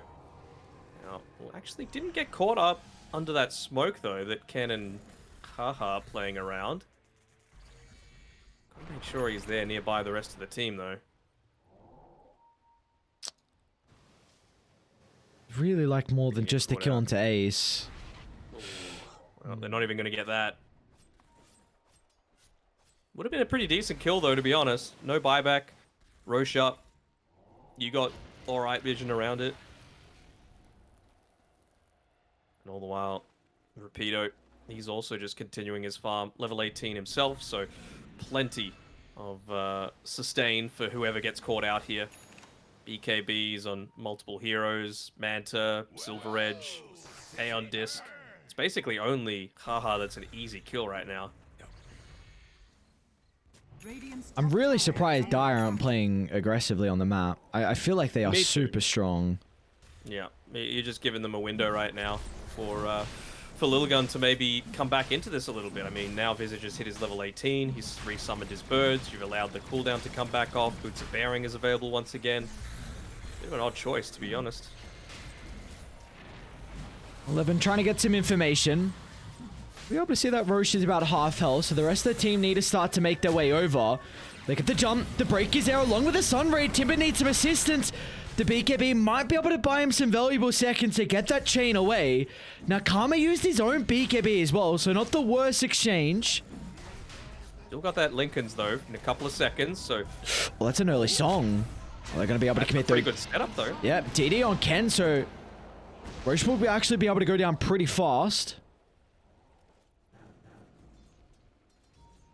Now, well, actually didn't get caught up under that smoke, though, that Ken and Haha are playing around. Gotta make sure he's there nearby the rest of the team, though. Really like more than just a kill onto Ace. Well, they're not even going to get that. Would have been a pretty decent kill, though, to be honest. No buyback. Roche up. You got alright vision around it. And all the while, Rapido, he's also just continuing his farm. Level 18 himself, so plenty of sustain for whoever gets caught out here. BKBs on multiple heroes. Manta, Silver Edge, Aeon Disc. It's basically only Haha that's an easy kill right now. I'm really surprised Dire aren't playing aggressively on the map. I feel like they are Me too. super strong. Yeah, you're just giving them a window right now for Lilgun to maybe come back into this a little bit. I mean, now Visage has hit his level 18, he's resummoned his birds, you've allowed the cooldown to come back off, Boots of Bearing is available once again. Bit of an odd choice, to be honest. 11 trying to get some information. We're able to see that Roche is about half health, so the rest of the team need to start to make their way over. They get the jump, the break is there along with the Sunray. Timber needs some assistance. The BKB might be able to buy him some valuable seconds to get that chain away. Now Karma used his own BKB as well, so not the worst exchange. Still got that Lincoln's, though, in a couple of seconds, so... Well, that's an early song. Well, they're going to be able to commit pretty their... good setup, though. Yeah, DD on Ken, so... Roche will actually be able to go down pretty fast.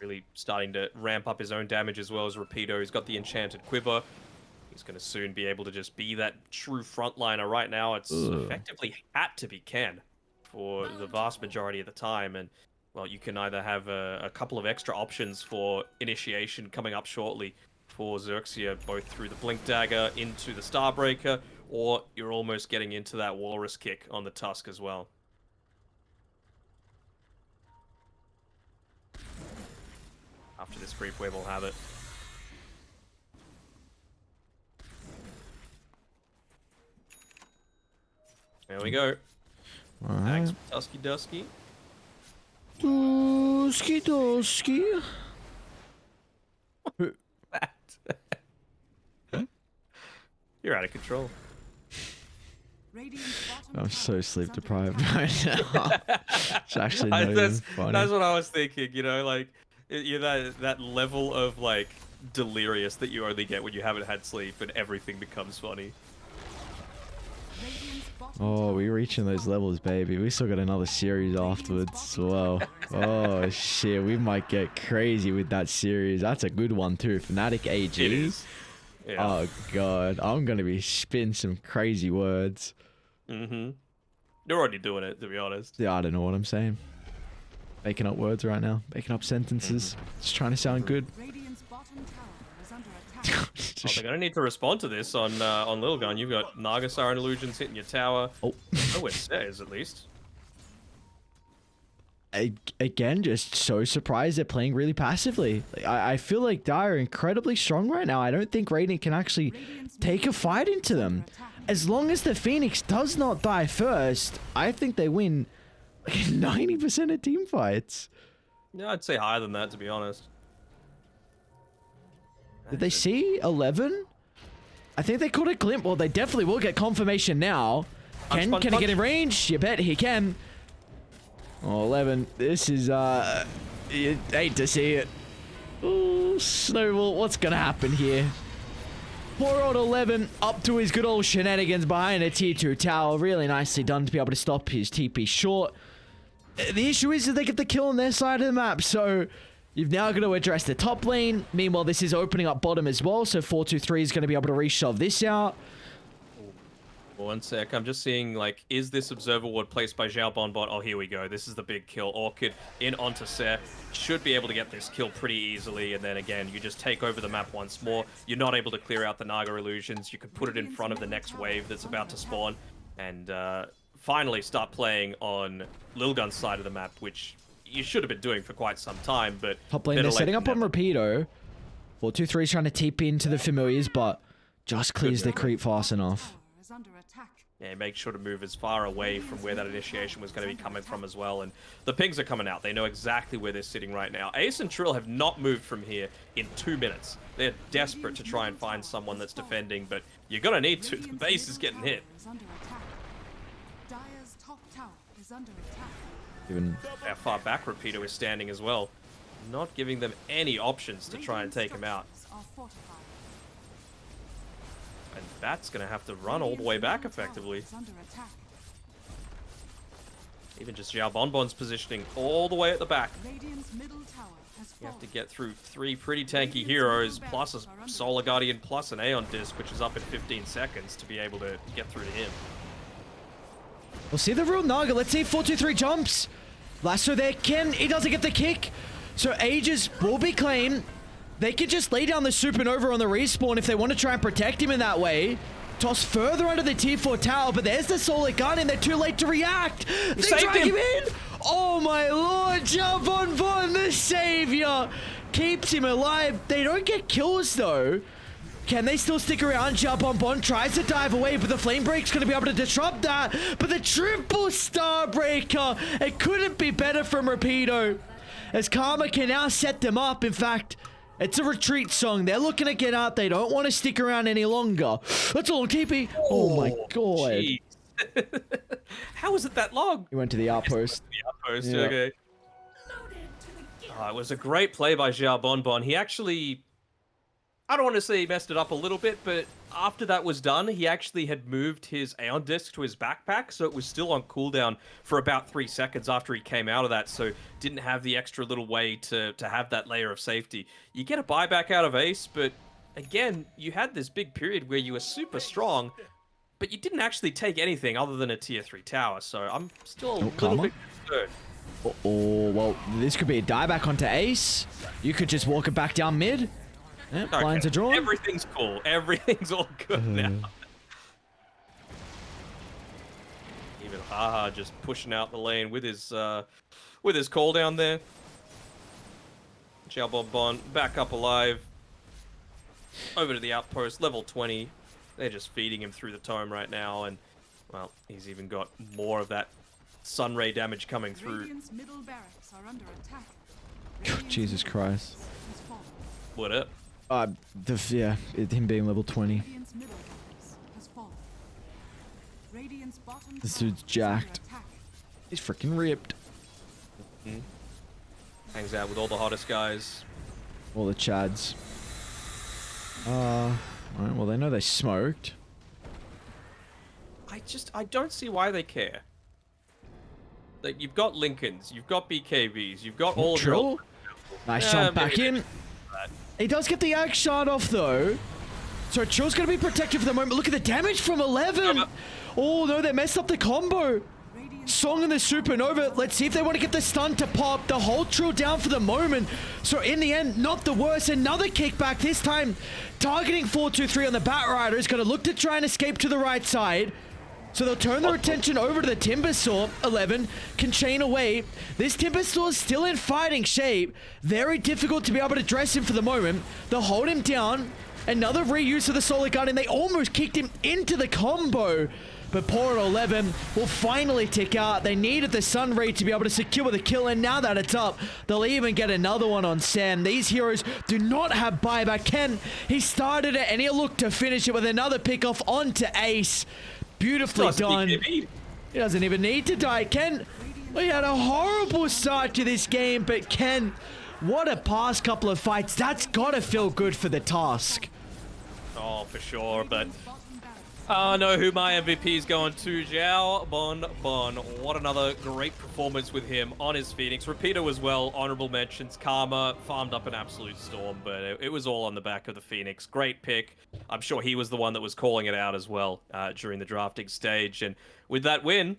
Really starting to ramp up his own damage as well as Rapido. He's got the Enchanted Quiver. He's going to soon be able to just be that true frontliner. Right now, it's effectively had to be Ken for the vast majority of the time. And, well, you can either have a couple of extra options for initiation coming up shortly for XERXIA, both through the Blink Dagger into the Starbreaker, or you're almost getting into that Walrus kick on the Tusk as well. After this creep wave, we'll have it. There we go. Alright. Thanks, Dusky Dusky. Dusky Dusky. That. You're out of control. I'm so sleep deprived right now. It's actually not even that's funny. what I was thinking, you know, like, you're that level of, like, delirious that you only get when you haven't had sleep and everything becomes funny. Radiant's bottom Oh, tower we're reaching has those fallen. levels, baby. We still got another series afterwards as well. Oh, shit. We might get crazy with that series. That's a good one, too. Fnatic AG. It is. Yeah. Oh, God. I'm going to be spitting some crazy words. Mm-hmm. You're already doing it, to be honest. Yeah, I don't know what I'm saying. Making up words right now. Making up sentences. Just trying to sound good. Radiant's bottom tower is under attack. Oh, they're gonna need to respond to this on Lilgun. You've got Nagasar and Illusions hitting your tower. Oh. Oh, it says at least. Again, just so surprised they're playing really passively. I feel like Dire are incredibly strong right now. I don't think Radiant can actually take a fight into them. As long as the Phoenix does not die first, I think they win like 90% of team fights. Yeah, I'd say higher than that, to be honest. Did they see 11? I think they caught a glimpse. Well, they definitely will get confirmation now. Can he get in range? You bet he can. Oh, 11. This is, you hate to see it. Ooh, Snowball, what's gonna happen here? Poor old 11 up to his good old shenanigans behind a tier 2 tower. Really nicely done to be able to stop his TP short. The issue is that they get the kill on their side of the map, so you've now got to address the top lane. Meanwhile, this is opening up bottom as well, so 4-2-3 is going to be able to reshove this out. One sec, I'm just seeing, like, is this observer ward placed by Zhao Bonbon? Oh, here we go. This is the big kill. Orchid in onto Ser. Should be able to get this kill pretty easily, and then again, you just take over the map once more. You're not able to clear out the Naga illusions. You can put it in front of the next wave that's about to spawn, and finally start playing on Lilgun's side of the map, which you should have been doing for quite some time, but... Top lane, they're setting up on Rapido. 4-2-3 is trying to TP into the familiars, but just clears their creep fast enough. Tower is under attack. Yeah, make sure to move as far away from where that initiation was going to be coming from as well. And the pings are coming out. They know exactly where they're sitting right now. Ace and Trill have not moved from here in 2 minutes. They're desperate to try and find someone that's defending, but you're going to need to. The base is getting hit. Is under attack. Dire's top tower is under attack. Even How far back Rapido is standing as well. Not giving them any options to try and take him out. Structures are fortified. And that's going to have to run all the way back effectively. Is under attack. Even just Zhao Bonbon's positioning all the way at the back. Radiant's middle tower has You have to fallen. get through 3 pretty tanky heroes, plus a Solar Guardian, plus an Aeon Disc, which is up in 15 seconds to be able to get through to him. we'll see the real Naga. Let's see if 4-2-3 jumps. Lasso there. He doesn't get the kick. So Aegis will be claimed. They could just lay down the Supernova on the respawn if they want to try and protect him in that way. Toss further under the tier 4 tower, but there's the Solar Gun and they're too late to react. They saved drag him. him in. Oh my lord, Jump on Von, the savior. Keeps him alive. They don't get kills though. Can they still stick around? Jump on Bond tries to dive away, but the Flame Break's going to be able to disrupt that. But the triple Starbreaker, it couldn't be better from Rapido. As Karma can now set them up. In fact, it's a retreat song. They're looking to get out. They don't want to stick around any longer. That's a long TP. Oh my god. Jeez. How was it that long? He went to the outpost. The outpost, Yeah. okay. It was a great play by Zhao Bonbon. He actually... I don't want to say he messed it up a little bit, but after that was done, he actually had moved his Aeon Disc to his backpack, so it was still on cooldown for about 3 seconds after he came out of that, so didn't have the extra little way to have that layer of safety. You get a buyback out of Ace, but again, you had this big period where you were super strong, but you didn't actually take anything other than a tier 3 tower, so I'm still a little Karma? bit concerned. Oh, well, this could be a dieback onto Ace. You could just walk it back down mid. Yep, Okay, lines are drawn. Everything's cool. Everything's all good now. Even Haha just pushing out the lane with his call down there. Zhao Bonbon back up alive. Over to the outpost, level 20. They're just feeding him through the tome right now, and well, he's even got more of that sunray damage coming through. Radiant's middle barracks are under attack. Jesus Christ. Has fallen. What up? Him being level 20. Radiant's middle barracks has fallen. Radiant's bottom This tower dude's is under jacked. attack. He's freaking ripped. Hangs out with all the hottest guys. All the chads. Alright, well, they know they smoked. I I don't see why they care. Like, you've got Lincolns, you've got BKBs, you've got all of your... Trill. Nice jump back in. He does get the axe shot off though. So Trill's going to be protected for the moment. Look at the damage from 11. Oh no, they messed up the combo. Song and the Supernova. Let's see if they want to get the stun to pop. The whole Trill down for the moment. So in the end, not the worst. Another kickback this time. Targeting 4-2-3 on the Batrider. Is going to look to try and escape to the right side. So they'll turn their attention over to the Timbersaw. 11 can chain away. This Timbersaw is still in fighting shape. Very difficult to be able to dress him for the moment. They'll hold him down. Another reuse of the Solar Gun, and they almost kicked him into the combo. But poor 11 will finally tick out. They needed the Sun Ray to be able to secure the kill, and now that it's up, they'll even get another one on Sam. These heroes do not have buyback. Ken, he started it, and he'll look to finish it with another pickoff onto Ace. Beautifully done. He doesn't even need to die. Ken, we had a horrible start to this game, but Ken, what a past couple of fights. That's got to feel good for the task. Oh, for sure, but... I know who my MVP is going to. Zhao Bon. What another great performance with him on his Phoenix. Repeater as well. Honorable mentions. Karma farmed up an absolute storm, but it was all on the back of the Phoenix. Great pick. I'm sure he was the one that was calling it out as well during the drafting stage. And with that win,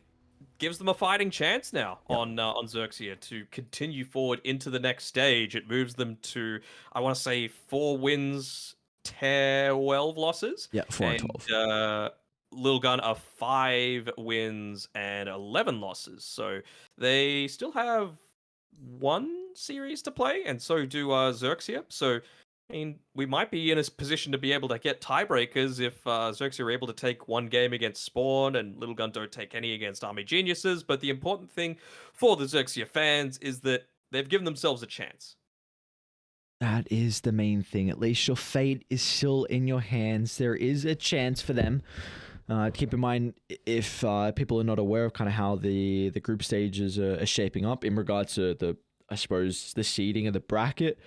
gives them a fighting chance now on XERXIA to continue forward into the next stage. It moves them to, I want to say, 4 wins, 12 losses. Yeah, 4 and 12. Lilgun are 5 wins and 11 losses. So they still have 1 series to play, and so do XERXIA. So, I mean, we might be in a position to be able to get tiebreakers if XERXIA are able to take 1 game against Spawn and Lilgun don't take any against Army Geniuses. But the important thing for the XERXIA fans is that they've given themselves a chance. That is the main thing. At least your fate is still in your hands. There is a chance for them. Keep in mind, if people are not aware of kind of how the group stages are shaping up in regards to I suppose, the seeding of the bracket.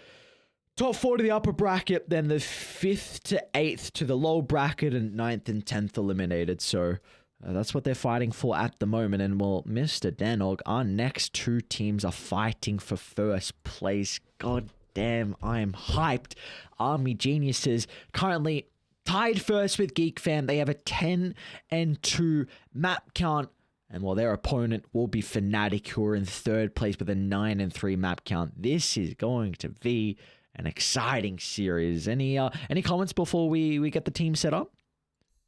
Top 4 to the upper bracket, then the 5th to 8th to the low bracket, and 9th and 10th eliminated. So that's what they're fighting for at the moment. And well, Mr. Danog, our next 2 teams are fighting for first place. God damn, I am hyped. Army Geniuses currently tied first with Geek Fam. They have a 10-2 map count. And while their opponent will be Fnatic, who are in 3rd place with a 9-3 map count. This is going to be an exciting series. Any comments before we get the team set up?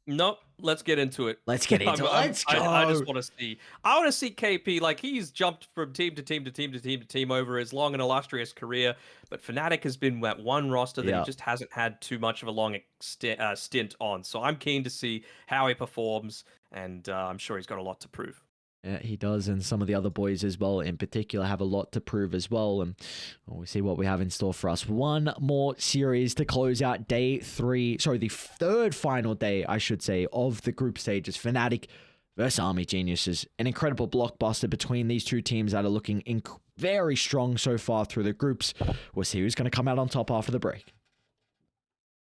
Nope. Let's get into it. Let's get into it. Let's go. I just want to see. I want to see KP. Like, he's jumped from team to team to team to team to team over his long and illustrious career. But Fnatic has been that one roster that he just hasn't had too much of a long stint on. So I'm keen to see how he performs, and I'm sure he's got a lot to prove. Yeah, he does, and some of the other boys as well in particular have a lot to prove as well, and we'll see what we have in store for us. One more series to close out the 3rd final day, I should say, of the group stages. Fnatic versus Army Geniuses. An incredible blockbuster between these 2 teams that are looking very strong so far through the groups. We'll see who's going to come out on top after the break.